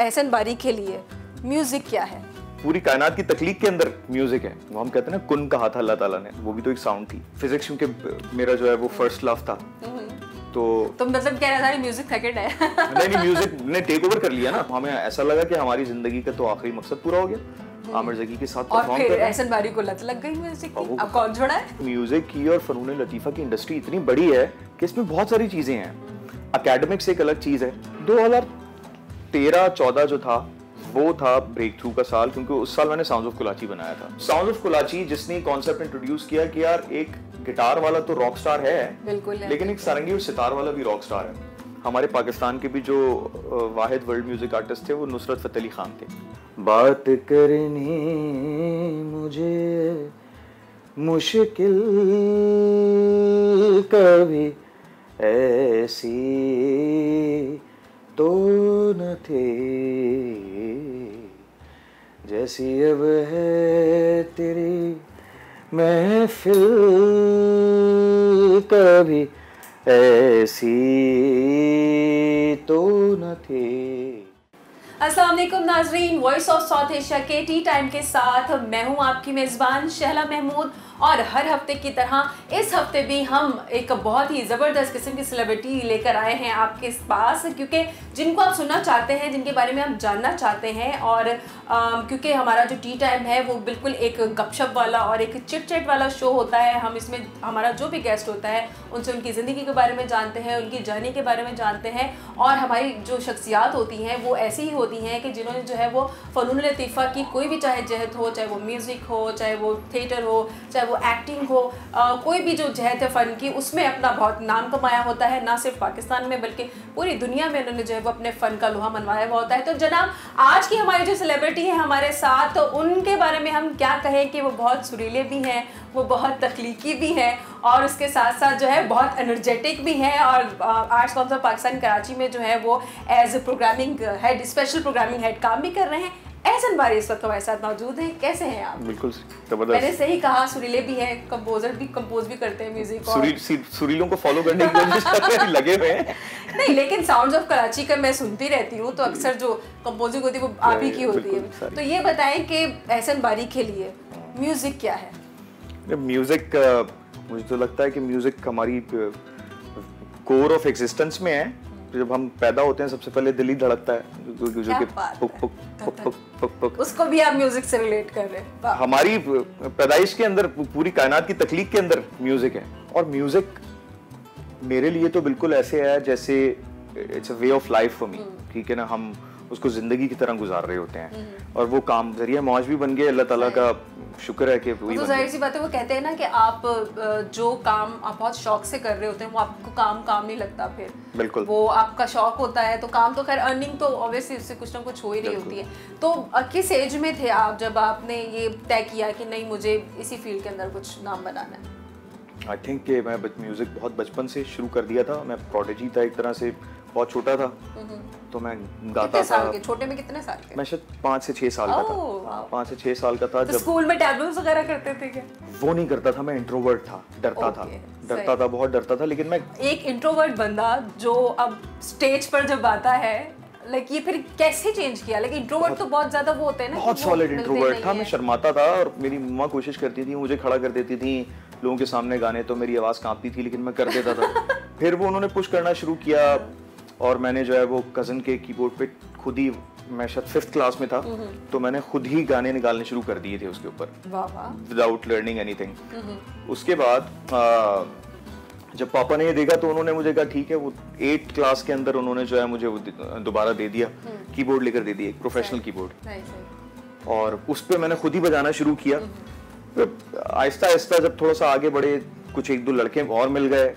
एहसन बारी के लिए म्यूजिक क्या है? पूरी कायनात की तख्लीक के अंदर म्यूजिक है। वो हम कहते हैं ना कुन कहा था अल्लाह ताला ने, वो भी तो एक साउंड थी। फिजिक्स क्योंकि मेरा जो है वो फर्स्ट लव था, तो मतलब कह रहा था म्यूजिक सेकंड है। नहीं, म्यूजिक ने टेक ओवर कर लिया ना। हमें ऐसा लगा कि हमारी जिंदगी का तो आखिरी मकसद पूरा हो गया, आमिर जकी के साथ परफॉर्म कर रहे हैं। एहसन बारी को लत लग गई म्यूजिक की, अब कौन छोड़ा है? म्यूजिक की और फनून लतीफा की इंडस्ट्री इतनी बड़ी है कि इसमें बहुत सारी चीजें हैं। एकेडमिक्स एक अलग चीज है। 2013-14 जो था वो था ब्रेक थ्रू का साल, क्योंकि उस साल मैंने साउंड्स ऑफ कुलाची बनाया था। साउंड्स ऑफ कुलाची जिसने कॉन्सेप्ट इंट्रोड्यूस किया कि यार एक गिटार वाला तो रॉक स्टार है, बिल्कुल है, लेकिन एक सारंगी और सितार वाला भी रॉक स्टार है। हमारे पाकिस्तान के भी जो वाहिद वर्ल्ड म्यूजिक आर्टिस्ट थे वो नुसरत फतेह अली खान थे। बात करनी मुझे मुश्किल कभी ऐसी तो न थी जैसी अब है तेरी महफिल, कभी ऐसी तो न थी। अस्सलाम वालेकुम नाजरीन, वॉइस ऑफ साउथ एशिया के टी टाइम के साथ मैं हूं आपकी मेज़बान शहला महमूद। और हर हफ्ते की तरह इस हफ्ते भी हम एक बहुत ही ज़बरदस्त किस्म की सेलिब्रिटी लेकर आए हैं आपके पास, क्योंकि जिनको आप सुनना चाहते हैं, जिनके बारे में आप जानना चाहते हैं। और क्योंकि हमारा जो टी टाइम है वो बिल्कुल एक गपशप वाला और एक चिट चैट वाला शो होता है। हम इसमें हमारा जो भी गेस्ट होता है उनसे उनकी ज़िंदगी के बारे में जानते हैं, उनकी जर्नी के बारे में जानते हैं। और हमारी जो शख्सियात होती हैं वो ऐसी ही होती हैं कि जिन्होंने जो है वो फ़नून लतीफ़ा की कोई भी चाहे जहत हो, चाहे वो म्यूज़िक हो, चाहे वो थिएटर हो, चाहे वो एक्टिंग हो, कोई भी जो जहत है फ़न की, उसमें अपना बहुत नाम कमाया होता है। ना सिर्फ पाकिस्तान में बल्कि पूरी दुनिया में उन्होंने जो है वो अपने फ़न का लोहा मनवाया हुआ होता है। तो जनाब, आज की हमारी जो सेलिब्रिटी है हमारे साथ, तो उनके बारे में हम क्या कहें कि वो बहुत सुरीले भी हैं, वो बहुत तख्लीकी भी हैं, और उसके साथ साथ जो है बहुत एनर्जेटिक भी हैं। और आर्ट्स काउंसिल पाकिस्तान कराची में जो है वो as programming head, special programming head काम भी कर रहे हैं। एहसन बारी इस वक्त हमारे साथ मौजूद हैं। कैसे हैं आप? बिल्कुल जबरदस्त। मैंने सही कहा, सुरीले भी हैं, कंपोजर भी कंपोज भी करते हैं म्यूजिक। सुरीलों को फॉलो करने की कोशिश कर रहे हैं, लगे हुए हैं। नहीं, लेकिन साउंड्स ऑफ कराची का मैं सुनती रहती हूँ, तो अक्सर जो कंपोजिंग होती है वो आप ही की होती है। तो ये बताएं कि एहसन बारी के लिए म्यूजिक क्या है? म्यूजिक, मुझे तो लगता है कि म्यूजिक हमारी कोर ऑफ एग्जिस्टेंस में है। जब हम पैदा होते हैं सबसे पहले दिल ही धड़कता है, जो कि पुक पुक पुक पुक पुक पुक। उसको भी आप म्यूजिक से रिलेट कर रहे हैं? हमारी पैदाइश के अंदर, पूरी कायनात की तख्लीक के अंदर म्यूजिक है। और म्यूजिक मेरे लिए तो बिल्कुल ऐसे है जैसे it's a way of life for me, ठीक है ना। हम उसको जिंदगी की तरह गुजार रहे होते हैं, और वो काम जरिया मौज भी बन गए। अल्लाह ताला का शुक्र है कि वही तो जाहिर सी बात है, वो कहते हैं ना कि आप जो काम आप बहुत शौक से कर रहे होते हैं वो आपको काम नहीं लगता। फिर बिल्कुल वो आपका शौक होता है, तो काम तो खैर, अर्निंग तो ऑब्वियसली उससे कुछ ना कुछ हो ही रही होती है। तो किस एज में थे आप जब आपने ये तय किया कि नहीं, मुझे इसी फील्ड के अंदर कुछ नाम बनाना है? आई थिंक कि मैं म्यूजिक बहुत बचपन से शुरू कर दिया था। मैं प्रोडिजी था एक तरह से, बहुत छोटा था तो मैं गाता था। छोटे में कितने साल के? मैं शायद 5 से 6 साल का था। 5 से 6 साल का था। तो स्कूल में टैबलेट्स वगैरह करते थे क्या? वो नहीं करता था, मैं इंट्रोवर्ट था, डरता था, बहुत डरता था। लेकिन मैं एक इंट्रोवर्ट बंदा जो अब स्टेज पर जब आता है, लाइक ये फिर कैसे चेंज किया? लेकिन इंट्रोवर्ट तो बहुत ज्यादा वो होते हैं ना, बहुत सॉलिड इंट्रोवर्ट था। मैं शर्माता था और मेरी मम्मा कोशिश करती थी, मुझे खड़ा कर देती थी लोगों के सामने गाने, तो मेरी आवाज कांपती थी, लेकिन मैं कर देता था। फिर वो उन्होंने पुश करना शुरू किया और मैंने जो है वो कज़न के कीबोर्ड पे खुद ही, मैं शायद 5th क्लास में था, तो मैंने खुद ही गाने निकालने शुरू कर दिए थे उसके ऊपर, विदाउट लर्निंग एनीथिंग। उसके बाद जब पापा ने ये देखा तो उन्होंने मुझे कहा ठीक है। वो 8th क्लास के अंदर उन्होंने जो है मुझे दोबारा दे दिया, कीबोर्ड लेकर दे दिया, एक प्रोफेशनल कीबोर्ड, और उस पर मैंने खुद ही बजाना शुरू किया। आहिस्ता आहिस्ता जब थोड़ा सा आगे बढ़े, कुछ 1-2 लड़के और मिल गए,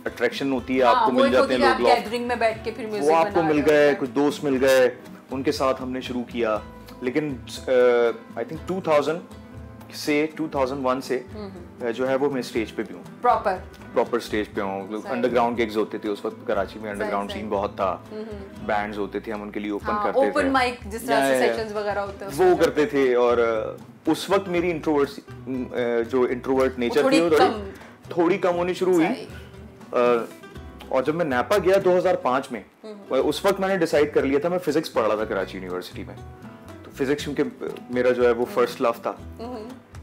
अट्रैक्शन होती है, आपको मिल जाते हैं लोग, गैदरिंग में बैठ के फिर म्यूजिक वो आपको मिल गए, कुछ दोस्त मिल गए, उनके साथ हमने शुरू किया। लेकिन आई थिंक 2000 से 2001 से जो है वो मैं स्टेज पे भी हूँ, प्रॉपर स्टेज पे हूँ। अंडरग्राउंड गिग्स होते थे उस वक्त कराची में, अंडरग्राउंड सीन बहुत था, बैंड्स होते थे, हम उनके लिए ओपन करते थे, ओपन माइक जिस तरह से सेशंस वगैरह होते हैं वो करते थे। और उस वक्त मेरी इंट्रोवर्ट नेचर थी थोड़ी कम होनी शुरू हुई। और जब मैं नेपा गया 2005 में, उस वक्त मैंने डिसाइड कर लिया था, मैं फिजिक्स पढ़ रहा था कराची यूनिवर्सिटी में, तो फिजिक्स क्योंकि मेरा जो है वो फर्स्ट लव था,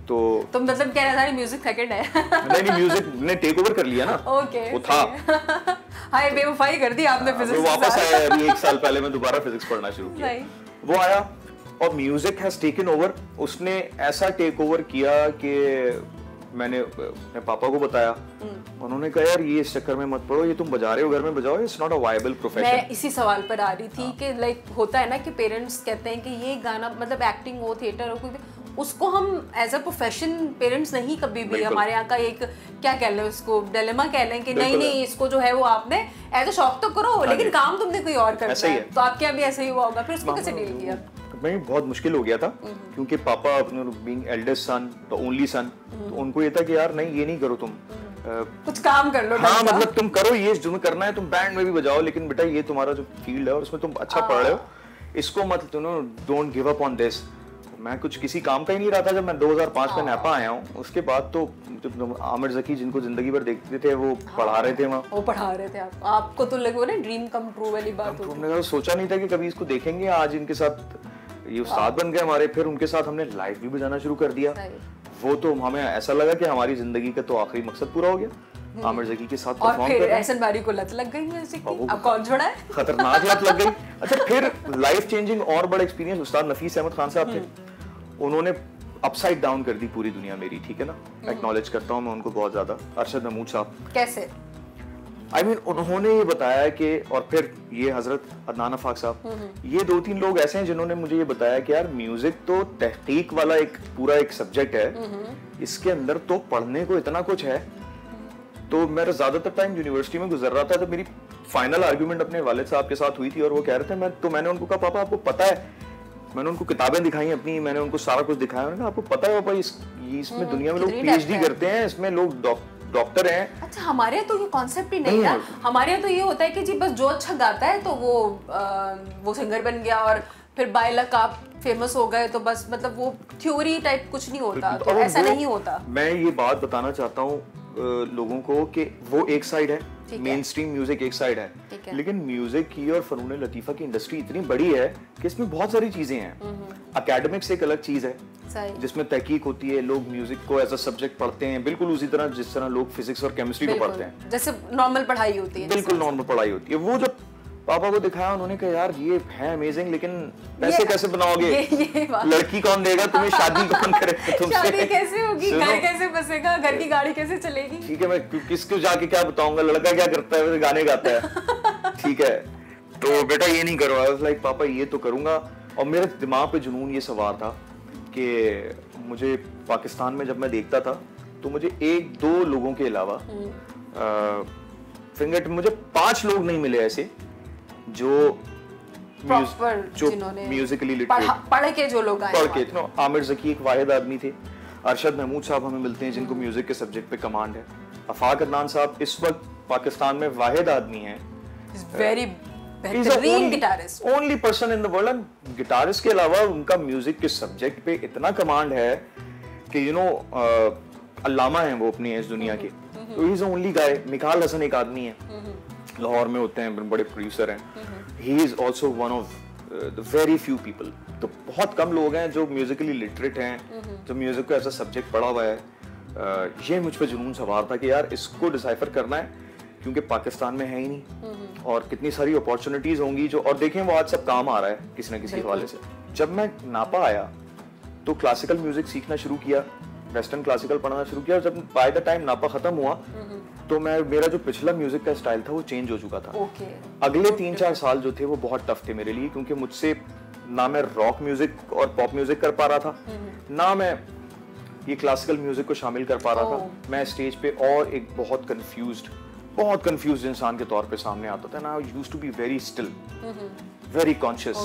तो मतलब कह रहा था म्यूजिक सेकंड है। नहीं म्यूजिक ने टेक ओवर कर लिया ना। ओके वो था। हाय बेवफाई कर दी आपने फिजिक्स। वो वापस आया अभी 1 साल पहले, मैं दोबारा फिजिक्स पढ़ना शुरू किया। वो आया और म्यूजिक हैज टेकन ओवर। उसने ऐसा टेक ओवर किया कि मैंने अपने पापा को बताया, उन्होंने कहा यार ये इस चक्कर में मत पड़ो, ये तुम बजा रहे हो घर में बजाओ, it's not a viable profession. मैं इसी सवाल पर आ रही थी कि लाइक होता है ना कि पेरेंट्स कहते हैं कि ये गाना मतलब एक्टिंग हो, थिएटर हो, कोई भी उसको हम एज अ प्रोफेशन पेरेंट्स नहीं कभी भी, हमारे यहाँ का एक क्या कह लें उसको डिलेमा कह लें कि नहीं इसको जो है वो आपने एज अ शौक तो करो लेकिन काम तुमने कोई और करना है। तो आपके यहाँ भी ऐसा ही हुआ होगा, फिर उसको कैसे डील किया? मैं बहुत मुश्किल हो गया था क्योंकि पापा being eldest son, the only son, तो उनको ये था कि यार नहीं ये नहीं करो तुम, कुछ काम कर लो। हाँ मतलब तुम करो ये जो तुम्हें करना है, तुम बैंड में भी बजाओ, लेकिन बेटा ये तुम्हारा जो फील्ड है और उसमें तुम अच्छा पढ़ रहे हो, इसको मत don't give up on this. मैं कुछ किसी काम का ही नहीं रहा था जब मैं 2005 में नेपा आया हूँ। उसके बाद तो आमिर ज़की जिनको जिंदगी भर देखते थे वो पढ़ा रहे थे वहाँ, वो पढ़ा रहे थे आपको तो लगे ना ड्रीम कम ट्रू वाली बात। हमने सोचा नहीं था कि कभी इसको देखेंगे, आज इनके साथ ये उस्ताद बन गए हमारे, फिर उनके साथ हमने लाइव भी बजाना शुरू कर दिया। वो तो हमें ऐसा लगा कि हमारी जिंदगी का तो आखिरी मकसद पूरा हो गया, आमिर ज़की के साथ परफॉर्म और फिर एहसन बारी को लत लग गई म्यूजिक की। अब कौन छोड़ा है? खतरनाक लत लग गई। अच्छा फिर लाइफ चेंजिंग और बड़ा एक्सपीरियंस उस्ताद नफीस अहमद खान साहब थे, उन्होंने अपसाइड डाउन कर दी पूरी दुनिया मेरी, ठीक है ना, एक्नॉलेज करता हूँ मैं उनको बहुत ज्यादा। अरशद महमूद साहब कैसे? I mean, उन्होंने ये बताया कि, और फिर ये हजरत अदनान अफाक साहब, ये 2-3 लोग ऐसे हैं जिन्होंने मुझे ये बताया कि यार म्यूजिक तो तहकीक वाला एक पूरा एक सब्जेक्ट है, इसके अंदर तो पढ़ने को इतना कुछ है। तो मेरा ज्यादातर टाइम यूनिवर्सिटी में गुजर रहा था, तो मेरी फाइनल आर्ग्यूमेंट अपने वालिद साहब के साथ हुई थी और वो कह रहे थे, मैंने उनको कहा पापा आपको पता है, मैंने उनको किताबें दिखाई अपनी, मैंने उनको सारा कुछ दिखाया, मैंने कहा आपको पता है पापा इसमें दुनिया में लोग PhD करते हैं, इसमें लोग डॉक्टर हैं। अच्छा हमारे यहाँ तो ये कॉन्सेप्ट ही नहीं है। हमारे यहाँ तो ये होता है कि जी बस जो अच्छा गाता है तो वो सिंगर बन गया और फिर बाय लक आप फेमस हो गए, तो बस मतलब वो थ्योरी टाइप कुछ नहीं होता, तो ऐसा नहीं होता। मैं ये बात बताना चाहता हूँ लोगों को कि वो एक साइड है, मेन स्ट्रीम म्यूजिक एक साइड है, लेकिन म्यूजिक की और फनून लतीफा की इंडस्ट्री इतनी बड़ी है कि इसमें बहुत सारी चीजें हैं। एकेडमिक्स एक अलग चीज है जिसमें तहकीक होती है, लोग म्यूजिक को एज अ सब्जेक्ट पढ़ते हैं, बिल्कुल उसी तरह जिस तरह लोग फिजिक्स और केमिस्ट्री को पढ़ते हैं, जैसे नॉर्मल पढ़ाई होती है। बिल्कुल नॉर्मल पढ़ाई होती है। वो जब पापा को दिखाया, उन्होंने कहा यार ये है अमेजिंग, लेकिन पैसे कैसे बनाओगे, लड़की कौन देगा तुम्हें, शादी कौन करेगा तुमसे, शादी कैसे होगी, घर कैसे बसेगा, घर की गाड़ी कैसे चलेगी। ठीक है, मैं किसको जाके क्या बताऊंगा, लड़का क्या करता है, गाने गाता है, ठीक है, तो बेटा ये नहीं करो। आई वाज लाइक पापा ये तो करूंगा। और मेरे दिमाग पे जुनून ये सवार था कि मुझे पाकिस्तान में जब मैं देखता था तो मुझे 1-2 लोगों के अलावा मुझे 5 लोग नहीं मिले ऐसे जो म्यूजिकली लिटरेट पढ़ के जो लोग आए, पढ़ के। आमिर ज़की एक वाहिद आदमी थे, अरशद महमूद साहब हमें मिलते हैं जिनको म्यूजिक के सब्जेक्ट पे कमांड है, अफाक अदनान साहब इस वक्त पाकिस्तान में वाहिद आदमी हैं, वेरी बेहतरीन guitarist, only person in the world. Guitarist के अलावा उनका म्यूजिक के सब्जेक्ट पे इतना कमांड है कि अल्लामा हैं वो अपनी इस दुनिया के। तो he is the only guy. Mekaal Hasan एक आदमी है, लाहौर में होते हैं, बड़े प्रोड्यूसर हैं, he is also one of the very few people. तो बहुत कम लोग हैं जो म्यूजिकली लिटरेट हैं, जो म्यूजिक को ऐसा सब्जेक्ट पढ़ा हुआ है। ये मुझ पर जुनून सवार था कि यार इसको डिसाइफर करना है, क्योंकि पाकिस्तान में है ही नहीं और कितनी सारी अपॉर्चुनिटीज होंगी जो, और देखें वो आज सब काम आ रहा है किसी ना किसी हवाले से। जब मैं नापा आया तो क्लासिकल म्यूजिक सीखना शुरू किया, वेस्टर्न क्लासिकल पढ़ना शुरू किया। जब बाय द टाइम नापा खत्म हुआ तो मेरा जो पिछला म्यूजिक का स्टाइल था वो चेंज हो चुका था। अगले 3-4 साल जो थे वो बहुत टफ थे मेरे लिए, क्योंकि मुझसे ना मैं रॉक म्यूजिक और पॉप म्यूजिक कर पा रहा था, ना मैं ये क्लासिकल म्यूजिक को शामिल कर पा रहा था। मैं स्टेज पे और एक बहुत कंफ्यूज्ड इंसान के तौर पे सामने आता था। ना used to be very still, very conscious,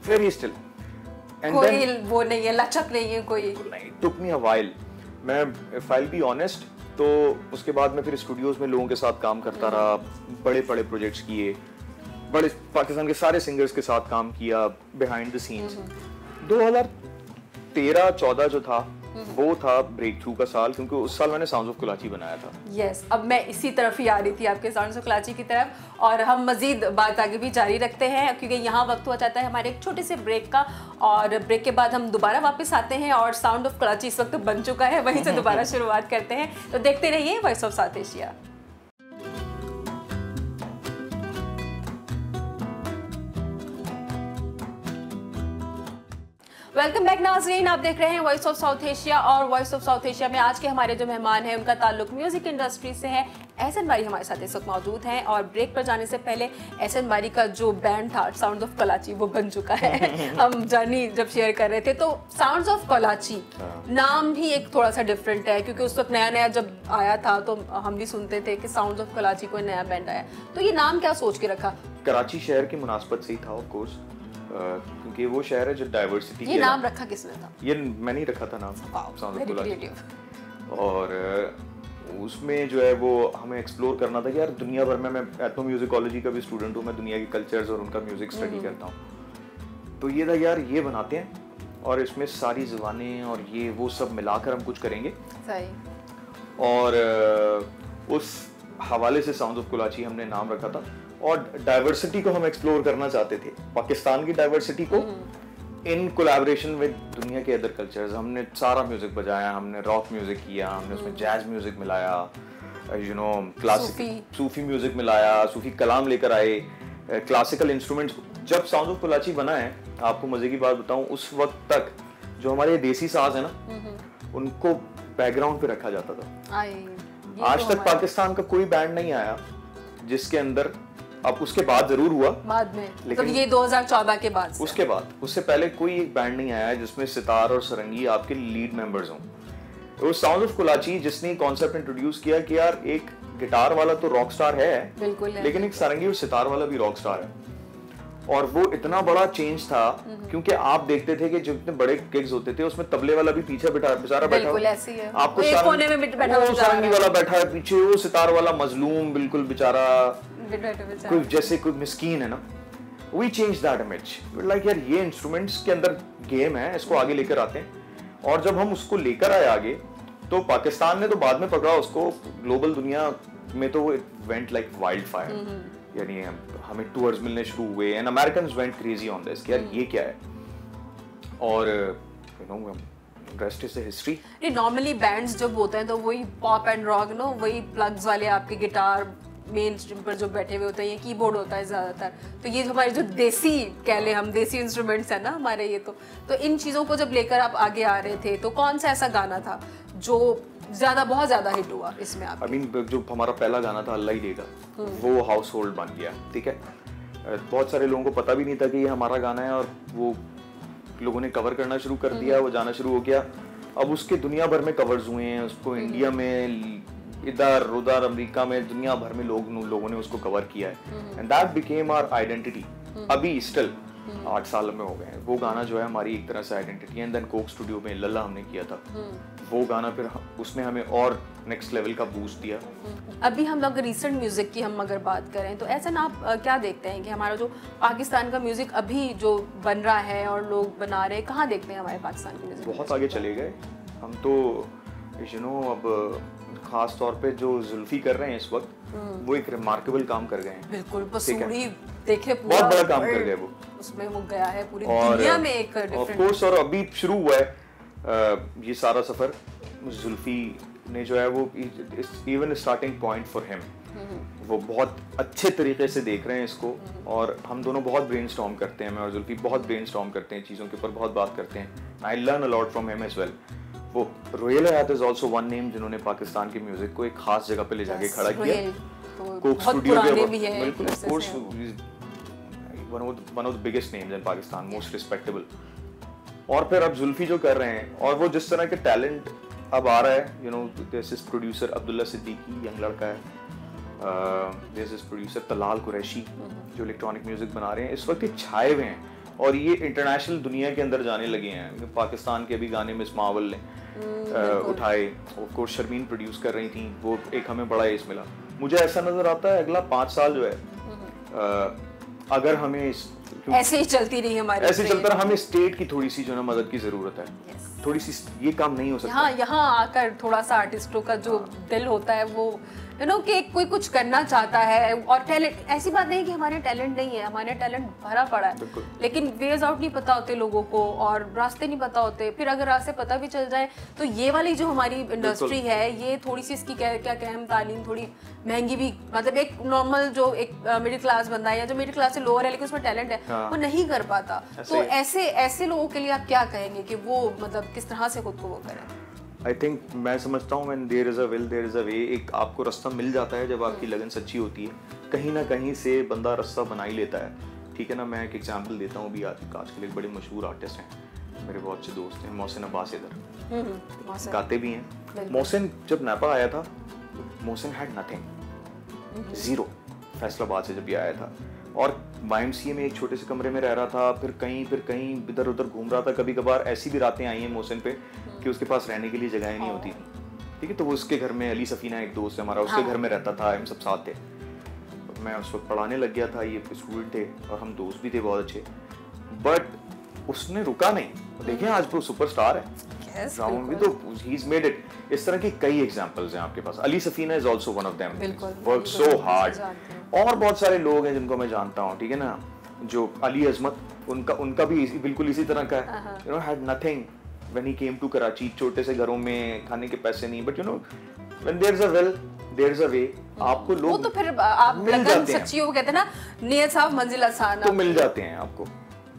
very still, कोई वो नहीं है, लचक नहीं है कोई। Took me a while. मैं if I will be honest, तो उसके बाद मैं फिर स्टूडियोज में लोगों के साथ काम करता रहा, बड़े प्रोजेक्ट्स किए, बड़े पाकिस्तान के सारे सिंगर्स के साथ काम किया बिहाइंड द सीन्स। 2013-14 जो था वो था ब्रेक थ्रू का साल, क्योंकि उस साल मैंने साउंड्स ऑफ कोलाची बनाया था। यस, अब मैं इसी तरफ ही आ रही थी, आपके साउंड्स ऑफ कोलाची की तरफ, और हम मजीद बात आगे भी जारी रखते हैं क्योंकि यहाँ वक्त हो जाता है हमारे एक छोटे से ब्रेक का, और ब्रेक के बाद हम दोबारा वापस आते हैं और साउंड ऑफ कोलाची इस वक्त बन चुका है, वहीं से दोबारा शुरुआत करते हैं। तो देखते रहिए voice of south Asia. Welcome back नाज़रीन, आप देख रहे हैं वॉइस ऑफ साउथ एशिया, और वॉइस ऑफ साउथ एशिया में आज के हमारे जो मेहमान हैं उनका ताल्लुक म्यूजिक इंडस्ट्री से है। एहसन बारी हमारे साथ इस वक्त मौजूद हैं, और ब्रेक पर जाने से पहले एहसन बारी का जो बैंड था साउंड्स ऑफ कोलाची वो बन चुका है। हम जर्नी जब शेयर कर रहे थे तो साउंड्स ऑफ कोलाची नाम ही एक थोड़ा सा डिफरेंट है, क्योंकि उस वक्त नया नया जब आया था तो हम भी सुनते थे कि साउंड्स ऑफ कोलाची कोई नया बैंड आया, तो ये नाम क्या सोच के रखा? कराची शहर की मुनासबत से ही था ऑफ कोर्स, क्योंकि वो शहर है जो डाइवर्सिटी। ये नाम रखा किसने था? ये मैंने ही रखा था नाम, साउंड ऑफ कोलाची। और उसमें जो है वो हमें एक्सप्लोर करना था कि यार दुनिया भर में, मैं एथनोम्यूजिकोलॉजी का भी स्टूडेंट हूँ, मैं दुनिया के कल्चर्स और उनका म्यूजिक स्टडी करता हूँ। तो ये था यार ये बनाते हैं और इसमें सारी ज़ुबानें और ये वो सब मिलाकर हम कुछ करेंगे। सही। और उस हवाले से साउंड ऑफ कोलाची हमने नाम रखा था, और डाइवर्सिटी को हम एक्सप्लोर करना चाहते थे, पाकिस्तान की डाइवर्सिटी को इन कोलैबोरेशन विद दुनिया के अदर कल्चर्स। हमने सारा म्यूजिक बजाया, हमने रॉक म्यूजिक किया, हमने उसमें जैज म्यूजिक मिलाया, you know classic Sufi music मिलाया, सूफी कलाम लेकर आए, क्लासिकल इंस्ट्रूमेंट्स। जब साउंड ऑफ कोलाची बना है, आपको मजे की बात बताऊं, उस वक्त तक जो हमारे देसी साज है ना, उनको बैकग्राउंड पे रखा जाता था। आज तक पाकिस्तान का कोई बैंड नहीं आया जिसके अंदर, अब उसके बाद जरूर हुआ बाद में, लेकिन ये 2014 के बाद से। उसके बाद, उससे पहले कोई एक बैंड नहीं आया जिसमें सितार और सरंगी आपके लीड मेंबर्स हों। वो साउंड ऑफ कोलाची जिसने कॉन्सेप्ट इंट्रोड्यूस किया कि यार एक गिटार वाला तो रॉक स्टार है, बिल्कुल है, लेकिन एक सरंगी और सितार वाला भी रॉक स्टार है। और वो इतना बड़ा चेंज था क्योंकि आप देखते थे कि जितने बड़े गिग्स होते थे उसमें तबले वाला भी पीछे बेचारा बैठा हुआ है, आपको सरंगी वाला बैठा है पीछे, वो सितार वाला मजलूम बिल्कुल बेचारा, कोई जैसे कोई मिस्कीन है ना। We changed that image, like यार ये इंस्ट्रूमेंट्स के अंदर गेम है, इसको आगे लेकर आते हैं। और जब हम उसको लेकर आए आगे, तो पाकिस्तान ने तो बाद में पकड़ा उसको, ग्लोबल दुनिया में तो वो वेंट लाइक वाइल्ड फायर, यानी हमें टूर्स मिलने शुरू हुए, and Americans went crazy on this कि यार ये क्या है, और you know rest is the history. ये नॉर्मली बैंड्स जब होते हैं तो वही पॉप एंड रॉक, नो वही प्लग्स वाले आपके गिटार मेन स्ट्रीम पर जो बैठे हुए होते हैं, ये कीबोर्ड होता है ज़्यादातर। तो ये हमारे जो देसी कह लें हम, देसी इंस्ट्रूमेंट्स हैं ना हमारे, ये तो इन चीज़ों को जब लेकर आप आगे आ रहे थे, तो कौन सा ऐसा गाना था जो बहुत ज़्यादा हिट हुआ इसमें? आप जो हमारा पहला गाना था अल्लाह ही देगा, वो हाउस होल्ड बन गया, ठीक है। बहुत सारे लोगों को पता भी नहीं था कि ये हमारा गाना है, और वो लोगों ने कवर करना शुरू कर दिया, वो जाना शुरू हो गया। अब उसके दुनिया भर में कवर्स हुए हैं, उसको इंडिया में, इधर उधर अमेरिका में, दुनिया भर में लोगों ने उसको कवर किया है, and that became our identity. अभी स्टिल 8 साल में हो गए हैं, वो गाना जो है हमारी एक तरह से आइडेंटिटी है। एंड देन कोक स्टूडियो में लल्ला हमने किया था, वो गाना फिर उसने हमें और नेक्स्ट लेवल का बूस्ट दिया। अभी हम लोग रिसेंट म्यूजिक की हम अगर बात करें तो ऐसा ना आप क्या देखते हैं कि हमारा जो पाकिस्तान का म्यूजिक अभी जो बन रहा है और लोग बना रहे हैं, कहाँ देखते हैं हमारे पाकिस्तान के म्यूजिक? बहुत आगे चले गए हम तो, यू नो। अब खास तौर पे जो जुल्फी कर रहे हैं इस वक्त, वो एक रिमार्केबल काम कर गए हैं। बिल्कुल, पसूरी देखे, पूरा बहुत बड़ा काम कर गए वो, उसमें वो गया है पूरी दुनिया में एक डिफरेंट। ऑफ कोर्स, और अभी शुरू हुआ है ये सारा सफर। जुल्फी ने जो है वो even starting point for him, वो बहुत अच्छे तरीके से देख रहे हैं इसको, और हम दोनों बहुत ब्रेनस्टॉर्म करते हैं, मैं और जुल्फी बहुत ब्रेनस्टॉर्म करते हैं, चीज़ों के ऊपर बहुत बात करते हैं। I learn a lot from him as well. वो Rohail Hyatt is also one name जिन्होंने पाकिस्तान के म्यूजिक को एक खास जगह पे ले जाके खड़ा किया। कोक स्टूडियो के बिल्कुल, of course, one of the biggest names in Pakistan, most respectable. और फिर अब जुल्फी जो कर रहे हैं, और वो जिस तरह के टैलेंट अब आ रहा है, you no, this is producer Abdullah Siddiqui, young लड़का है, this is producer Talal Qureshi, जो इलेक्ट्रॉनिक म्यूजिक बना रहे हैं इस वक्त, ये छाए हुए हैं और ये इंटरनेशनल दुनिया के अंदर जाने लगे हैं। पाकिस्तान के भी गाने मिस मावल ने उठाए, ऑफ कोर्स शर्मीन प्रोड्यूस कर रही थी, वो एक हमें बड़ा एज मिला। मुझे ऐसा नजर आता है अगला 5 साल जो है, अगर हमें ऐसे ही चलती रही हमारी, ऐसे चलता रहा। हमें स्टेट की थोड़ी सी जो ना मदद की जरूरत है, थोड़ी सी, ये काम नहीं हो सकता। यहाँ आकर थोड़ा सा आर्टिस्टों का जो दिल होता है वो कि कोई कुछ करना चाहता है, और टैलेंट, ऐसी बात नहीं कि हमारे टैलेंट नहीं है, हमारे टैलेंट भरा पड़ा है, लेकिन वेज आउट नहीं पता होते लोगों को और रास्ते नहीं पता होते। फिर अगर रास्ते पता भी चल जाए तो ये वाली जो हमारी इंडस्ट्री है, ये थोड़ी सी इसकी क्या कहम तालीम थोड़ी महंगी भी, मतलब एक नॉर्मल जो एक मिडिल क्लास बंदा है या जो मिडिल क्लास से लोअर है लेकिन उसमें टैलेंट है, वो नहीं कर पाता। तो ऐसे लोगों के लिए आप क्या कहेंगे कि वो मतलब किस तरह से खुद को वो करें? आई थिंक, मैं समझता हूँ when there is a will there is a way, एक आपको रास्ता मिल जाता है जब आपकी लगन सच्ची होती है। कहीं ना कहीं से बंदा रास्ता बना ही लेता है, ठीक है ना। मैं एक एग्जांपल देता हूँ, अभी आजकल एक बड़े मशहूर आर्टिस्ट हैं, मेरे बहुत अच्छे दोस्त हैं, मोहसिन अब्बास इधर गाते भी हैं। मोहसिन जब नेपा आया था, Mohsin had nothing, zero, Faisalabad से जब ये आया था, और YMCA में एक छोटे से कमरे में रह रहा था, फिर कहीं इधर उधर घूम रहा था। कभी कभार ऐसी भी रातें आई हैं मोहसिन पे कि उसके पास रहने के लिए जगह नहीं होती थी, ठीक है। तो वो उसके घर में, अली सफीना एक दोस्त है हमारा, उसके घर में रहता था, हम सब साथ थे। मैं उस वक्त पढ़ाने लग गया था, ये स्टूडेंट थे और हम दोस्त भी थे बहुत अच्छे, बट उसने रुका नहीं। देखिए आज वो सुपरस्टार है, राउंड भी, तो he's made it। इस तरह की कई एग्जांपल्स हैं आपके पास। Ali Safina is also one of them, work so hard. और बहुत सारे लोग हैं जिनको मैं जानता हूँ, ठीक है ना, जो अली अजमत, उनका भी बिल्कुल इसी तरह का है, you know, had nothing when he came to Karachi, छोटे से घरों में, खाने के पैसे नहीं, but you know when there is a will there is a way, आपको लोग, वो तो फिर आप लगन सच्ची हो, कहते हैं ना, नियत साफ मंजिल आसान, तो मिल जाते हैं, आपको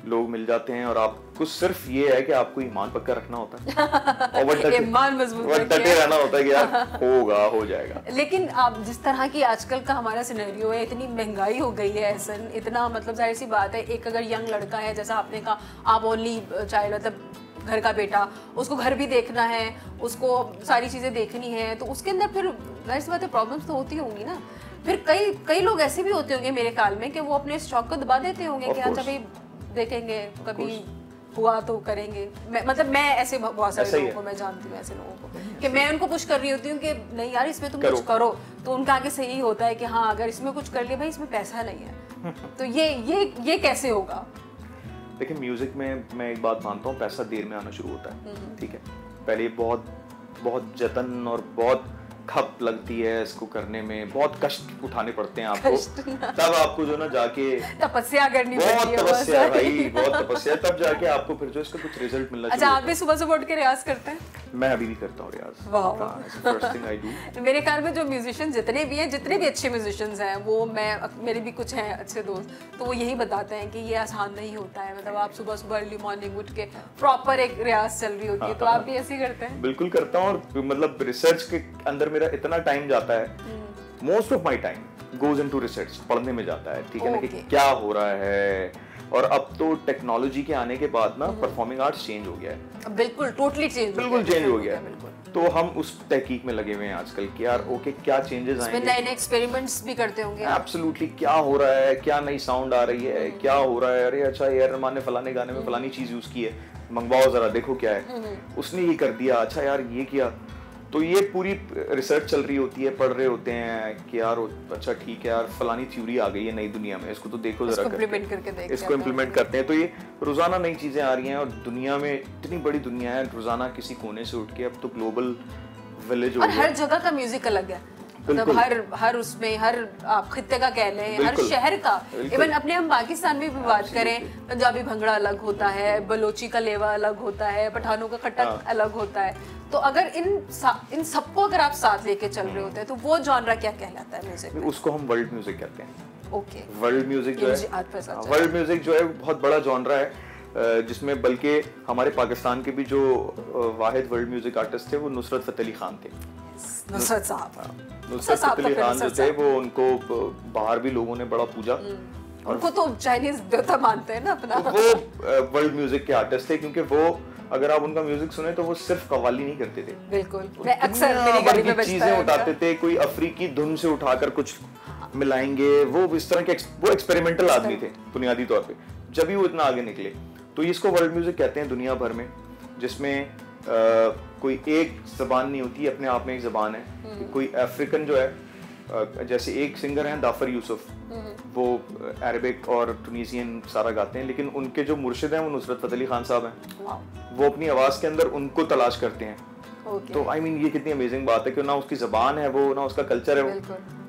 लोग मिल जाते हैं। और आपको सिर्फ ये है कि आपको ईमान पक्का रखना होता है और ईमान मजबूत डटे रहना होता है कि यार होगा, हो जाएगा। लेकिन आप जिस तरह की आजकल का हमारा सिनेरियो है, इतनी महंगाई हो गई है ऐसन, इतना मतलब जाहिर सी बात है, एक अगर यंग लड़का है, जैसा आपने कहा, आप ओनली चाइल्ड, मतलब घर का बेटा, उसको घर भी देखना है, उसको सारी चीज़ें देखनी है, तो उसके अंदर फिर जाहिर सी बात है प्रॉब्लम्स तो होती होंगी ना। फिर कई लोग ऐसे भी होते होंगे मेरे ख्याल में कि वो अपने शौक को दबा देते होंगे कि अच्छा भाई देखेंगे, कभी हुआ तो करेंगे। मतलब मैं ऐसे बहुत सारे लोगों को मैं जानती हूँ, ऐसे लोगों को कि मैं उनको पुश कर रही होती हूँ कि नहीं यार इसमें तुम कुछ करो, तो उनका आगे से यही होता है कि हाँ अगर इसमें कुछ कर लिया भाई, इसमें पैसा नहीं है तो ये कैसे होगा? देखिए म्यूजिक में मैं एक बात मानता हूँ, पैसा देर में आना शुरू होता है, ठीक है। पहले बहुत जतन और बहुत खप लगती है इसको करने में, बहुत कष्ट उठाने पड़ते हैं आपको, तब आपको जो ना जाके तपस्या करनी पड़ती है, बहुत तपस्या है भाई, बहुत तपस्या, तब जाके आपको फिर जो इसका कुछ रिजल्ट मिलना चाहिए। अच्छा, आप भी सुबह सुबह उठ के रियाज करते हैं? मैं अभी भी करता हूँ रियाज, फर्स्ट थिंग आई डू। मेरे ख्याल में जो म्यूजिशियन जितने भी हैं, अच्छे म्यूजिशियंस हैं, वो मेरे भी कुछ हैं अच्छे दोस्त, तो वो यही बताते हैं कि ये आसान नहीं होता है। मतलब आप सुबह सुबह अर्ली मॉर्निंग उठ के प्रॉपर एक रियाज चल रही होती है, तो आप भी ऐसे ही करते हैं? बिल्कुल करता हूँ, और मतलब रिसर्च के अंदर मेरा इतना टाइम जाता है, most of my time goes into research, पढ़ने में जाता है, ठीक है ना, कि क्या हो रहा है। और अब तो टेक्नोलॉजी के आने के बाद ना परफॉर्मिंग आर्ट्स चेंज हो गया है, बिल्कुल टोटली चेंज हो गया है। तो हम उस तहकीक में लगे हुए हैं आजकल कि यार ओके क्या चेंजेस आएंगे, नए एक्सपेरिमेंट्स भी करते होंगे। एब्सोल्युटली, क्या हो रहा है, क्या नई साउंड आ रही है, क्या हो रहा है, अरे अच्छा ए आर रहमान ने फलाने गाने में फलानी चीज यूज की है, मंगवाओ जरा देखो क्या है, उसने ये कर दिया, अच्छा यार ये किया। तो ये पूरी रिसर्च चल रही होती है, पढ़ रहे होते हैं कि यार अच्छा ठीक है यार फलानी थ्योरी आ गई है नई दुनिया में, इसको तो देखो जरा, इसको इम्प्लीमेंट करते हैं। तो ये रोजाना नई चीजें आ रही हैं, और दुनिया में इतनी बड़ी दुनिया है, रोजाना किसी कोने से उठ के अब तो ग्लोबल विलेज हो गया, हर जगह का म्यूजिक अलग है, मतलब हर उसमें, हर आप खित्ते का कह लें, हर शहर का, इवन अपने हम पाकिस्तान में भी बात करें, पंजाबी भंगड़ा अलग होता है, बलोची का लेवा अलग होता है, पठानों का खटक अलग होता है। तो अगर इन सबको अगर आप साथ लेके चल रहे होते हैं तो वो जॉनरा क्या कहलाता है म्यूजिक में? उसको हम वर्ल्ड म्यूजिक कहते हैं। ओके, वर्ल्ड म्यूजिक जो है, वर्ल्ड म्यूजिक जो है बहुत बड़ा जॉनरा है, जिसमें बल्कि हमारे पाकिस्तान के भी जो वाहिद वर्ल्ड म्यूजिक आर्टिस्ट थे वो नुसरत फतेह अली खान थे। नुसरत साहब, नुसरत फतेह अली खान जो थे, वो उनको बाहर भी लोगों ने बड़ा पूजा, उनको तो चाइनीज देवता मानते हैं ना अपना। वो वर्ल्ड म्यूजिक के आर्टिस्ट थे, क्योंकि वो अगर आप उनका म्यूजिक सुने तो वो सिर्फ कव्वाली नहीं करते थे, बिल्कुल, मैं अक्सर मेरी गाड़ी में बजता चीजें उठाते थे, कोई अफ्रीकी धुन से उठाकर कुछ मिलाएंगे, वो इस तरह के वो एक्सपेरिमेंटल आदमी थे बुनियादी तौर पे, जब भी वो इतना आगे निकले। तो इसको वर्ल्ड म्यूजिक कहते हैं दुनिया भर में, जिसमें कोई एक जबान नहीं होती, अपने आप में एक जबान है। कोई अफ्रीकन जो है जैसे एक सिंगर हैं दाफर यूसुफ, वो अरबिक और टूनिसियन सारा गाते हैं, लेकिन उनके जो मुर्शिद हैं वो नुसरत फतेह अली खान साहब हैं। वो अपनी आवाज़ के अंदर उनको तलाश करते हैं। तो आई मीन ये कितनी अमेजिंग बात है कि ना उसकी ज़बान है वो, ना उसका कल्चर है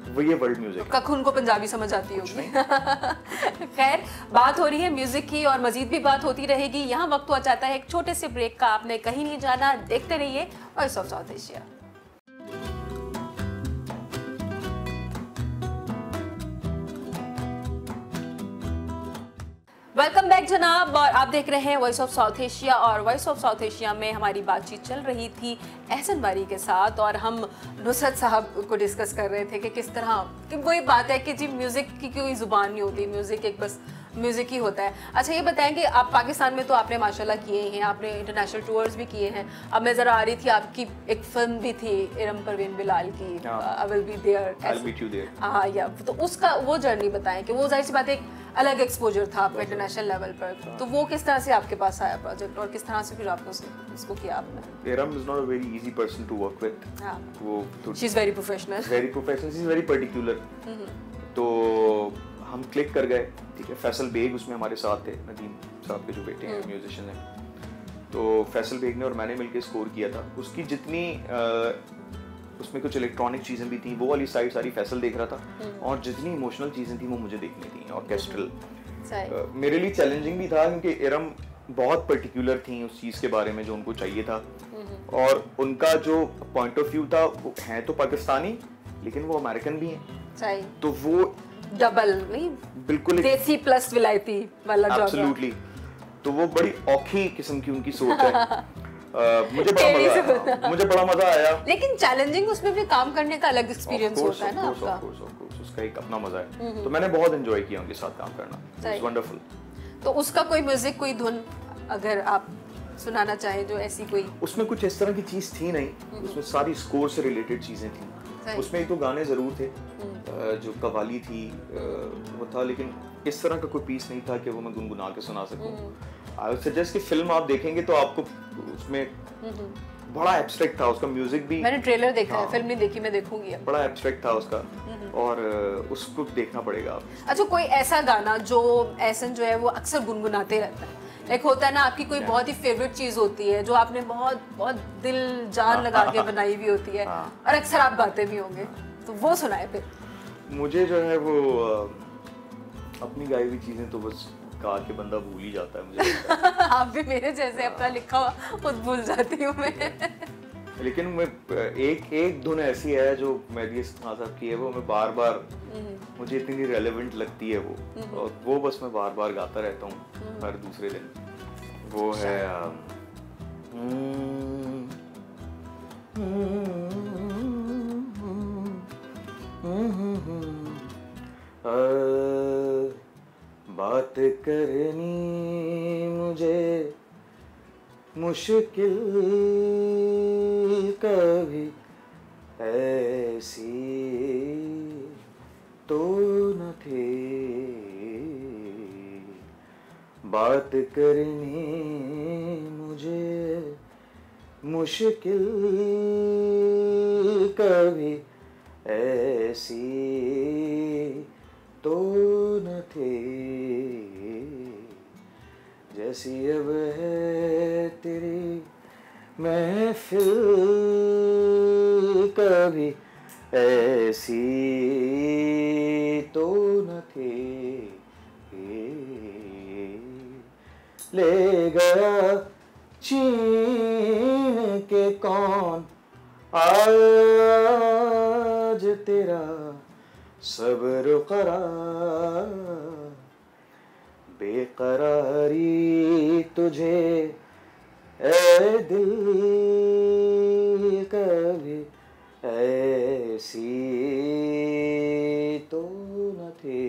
वो ये वर्ल्ड म्यूजिक। कख उनको पंजाबी समझ आती होगी। खैर, बात हो रही है म्यूजिक की और मजीद भी बात होती रहेगी। यहाँ वक्त हुआ चाहता है एक छोटे से ब्रेक का। आपने कहीं नहीं जाना, देखते रहिए voice of south Asia. Welcome back जनाब, और आप देख रहे हैं वॉइस ऑफ साउथ एशिया। और वॉइस ऑफ साउथ एशिया में हमारी बातचीत चल रही थी एहसन बारी के साथ, और हम नुसरत साहब को डिस्कस कर रहे थे कि किस तरह कि वही बात है कि जी म्यूज़िक की कोई ज़ुबान नहीं होती, म्यूज़िक एक बस म्यूज़िक ही होता है। अच्छा ये बताएं कि आप पाकिस्तान में तो आपने माशाल्लाह किए हैं, आपने इंटरनेशनल टूर्स भी किए हैं। अब मैं ज़रा आ रही थी, आपकी एक फिल्म भी थी इरम परवीन बिलाल की, आई विल बी देयर। हाँ या तो उसका वो जर्नी बताएं कि वो जाहिर सी बात है एक अलग एक्सपोजर था आपका इंटरनेशनल लेवल पर, तो वो किस तरह से आपके पास आया प्रोजेक्ट और किस तरह से फिर आपको उसको किया आपने? Iram is not a very easy person to work with. वो she is very professional, she is very particular. तो हम क्लिक कर गए, ठीक है। फैसल बेग उसमें हमारे साथ थे, नदीम साहब के जो बेटे हैं, म्यूजिशियन हैं। तो फैसल बेग ने और मैंने मिलकर स्कोर किया था। उसकी जितनी उसमें कुछ इलेक्ट्रॉनिक चीज़ें भी थी, वो वाली साइड सारी फैसल देख रहा था, और जितनी इमोशनल चीज़ें थी वो मुझे देखनी थी, ऑर्केस्ट्रल। मेरे लिए चैलेंजिंग भी था क्योंकि इरम बहुत पर्टिकुलर थी उस चीज़ के बारे में जो उनको चाहिए था, और उनका जो पॉइंट ऑफ व्यू था, वो है तो पाकिस्तानी लेकिन वो अमेरिकन भी हैं, तो वो डबल नहीं, बिल्कुल देसी प्लस विलायती वाला जॉब। एब्सोल्युटली। तो वो बड़ी औखी किस्म की उनकी सोच है। मुझे बड़ा मजा आया, लेकिन चैलेंजिंग उसमें भी काम करने का अलग एक्सपीरियंस होता है ना आपका। उसका एक अपना मजा है। तो मैंने बहुत एंजॉय किया उनके साथ काम करना, इट वाज वंडरफुल। तो उसका कोई म्यूजिक, कोई धुन अगर आप सुनाना चाहें जो ऐसी कोई? उसमें कुछ इस तरह की चीज थी नहीं, उसमें सारी स्कोर से रिलेटेड चीजें थी। उसमें एक तो गाने जरूर थे, जो कवाली थी वो था, लेकिन इस तरह का कोई पीस नहीं था कि वो मैं गुनगुना के सुना सकूं। आई वुड सजेस्ट कि फिल्म आप देखेंगे तो आपको उसमें बड़ा एब्स्ट्रैक्ट था उसका म्यूजिक भी। मैंने ट्रेलर देखा है, फिल्म नहीं देखी, मैं देखूंगी अब। बड़ा एब्स्ट्रैक्ट था उसका, और उसको देखना पड़ेगा आप। अच्छा, कोई ऐसा गाना जो एहसन जो है वो अक्सर गुनगुनाते रहता है, लाइक होता है ना आपकी कोई बहुत ही फेवरेट चीज होती है जो आपने बहुत बहुत दिल जान लगा के बनाई भी होती है, और अक्सर आप गाते भी होंगे, तो वो सुनाए फिर। मुझे जो है वो अपनी गाई हुई चीजें तो बस गा के बंदा भूल ही जाता है मुझे। आप भी मेरे जैसे अपना लिखा हुआ खुद भूल जाती हूँ मैं। लेकिन मैं एक धुन ऐसी है जो मेहदी हसन साहब की है, वो मैं बार बार मुझे इतनी रेलेवेंट लगती है वो, और वो बस मैं बार बार गाता रहता हूँ हर दूसरे दिन। वो है बात करनी मुझे मुश्किल कभी ऐसी तो न थे, बात करनी मुझे मुश्किल कभी ऐसी तो न थे, जैसी अब है तेरी महफिल कभी ऐसी तो न थे, ले गया छीन के कौन आज तेरा सब्र करार, बेकरारी तुझे ऐ दिल कभी ऐसी तो न थे,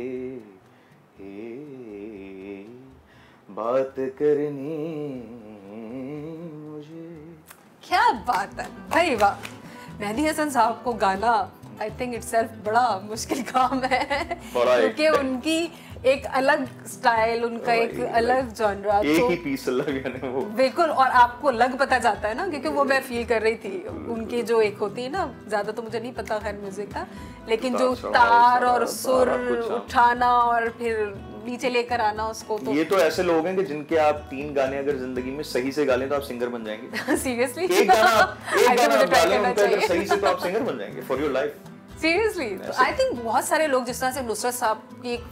बात करनी मुझे। क्या बात है भाई, वाह। मेहदी हसन साहब को गाना आई थिंक इटसेल्फ बड़ा मुश्किल काम है क्योंकि उनकी एक अलग स्टाइल, उनका एक अलग जॉनरा, एक ही पीस अलग है वो बिल्कुल। और आपको लग पता जाता है ना, क्योंकि वो मैं फील कर रही थी उनकी जो एक होती है ना, ज्यादा तो मुझे नहीं पता खैर म्यूजिक का, लेकिन जो तार और सुर उठाना और फिर नीचे लेकर आना उसको, तो ये तो ऐसे लोग हैं कि जिनके आप 3 गाने अगर जिंदगी में सही से गा लें तो आप सिंगर बन जाएंगे। सीरियसली एक गाना आप गा लें उनका अगर सही से तो आप सिंगर बन जाएंगे for your life. Seriously I think बहुत सारे लोग, जिस तरह से नुसरत साहब की एक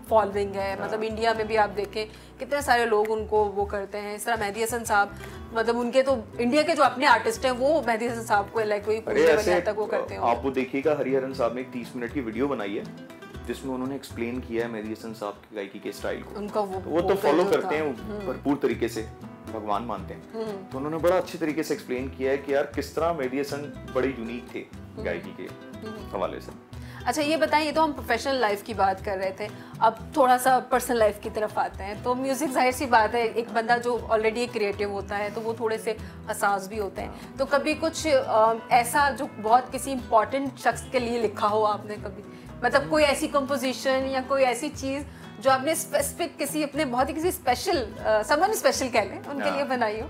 फॉलोइंग है, मतलब इंडिया में भी आप देखें कितने सारे लोग उनको वो करते हैं, इस तरह मेहदी हसन साहब, मतलब उनके तो इंडिया के जो अपने आर्टिस्ट हैं वो मेहदी हसन साहब को लाइक कोई पूरे तक वो करते हैं। आप वो देखिएगा, हरिहरन साहब ने एक 30 मिनट की वीडियो बनाई है जिसमें उन्होंने एक्सप्लेन किया है मेहदी हसन साहब की गायकी के स्टाइल को। उनका वो तो फॉलो करते हैं भरपूर तरीके से, भगवान मानते हैं, तो उन्होंने बड़ा अच्छे तरीके से एक्सप्लेन किया है कि यार किस तरह मेहदी हसन बड़े यूनिक थे गायकी के हवाले से। अच्छा ये बताइए, तो हम प्रोफेशनल लाइफ की बात कर रहे थे, अब थोड़ा सा पर्सनल लाइफ की तरफ आते हैं। तो म्यूज़िक जाहिर सी बात है, एक बंदा जो ऑलरेडी क्रिएटिव होता है तो वो थोड़े से हसास भी होते हैं, तो कभी कुछ ऐसा जो बहुत किसी इंपॉर्टेंट शख्स के लिए लिखा हो आपने कभी, मतलब कोई ऐसी कंपोजिशन या कोई ऐसी चीज़ जो आपने स्पेसिफिक किसी अपने बहुत ही किसी स्पेशल समवन स्पेशल कह लें उनके लिए बनाई हो?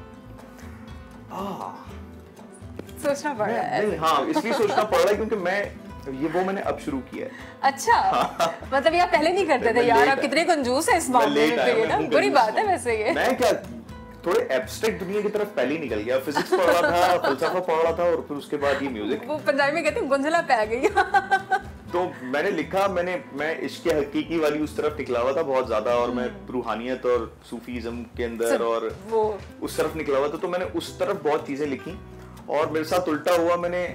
सोचना पड़ रहा है। हाँ, इसलिए सोचना पड़ रहा है क्योंकि मैंने अब शुरू किया है। अच्छा मतलब ये आप पहले नहीं करते थे? यार आप कितने कंजूस हैं इस मामले में, तो ये ना बुरी बात है वैसे। ये मैं क्या थोड़े एब्स्ट्रैक्ट दुनिया की तरफ पहले ही निकल गया, फिजिक्स पढ़ रहा था, फलसफा पढ़ रहा था और फिर उसके बाद ये म्यूजिक, वो पंजाबी में कहते हैं गुंजला पै गई। तो मैंने लिखा, मैं इश्क़ हकीकी वाली उस तरफ निकला हुआ था बहुत ज्यादा, और मैं रूहानियत और सूफीज़्म के अंदर और वो उस तरफ निकला हुआ था, तो मैंने उस तरफ बहुत चीजें लिखी। और मेरे साथ उल्टा हुआ, मैंने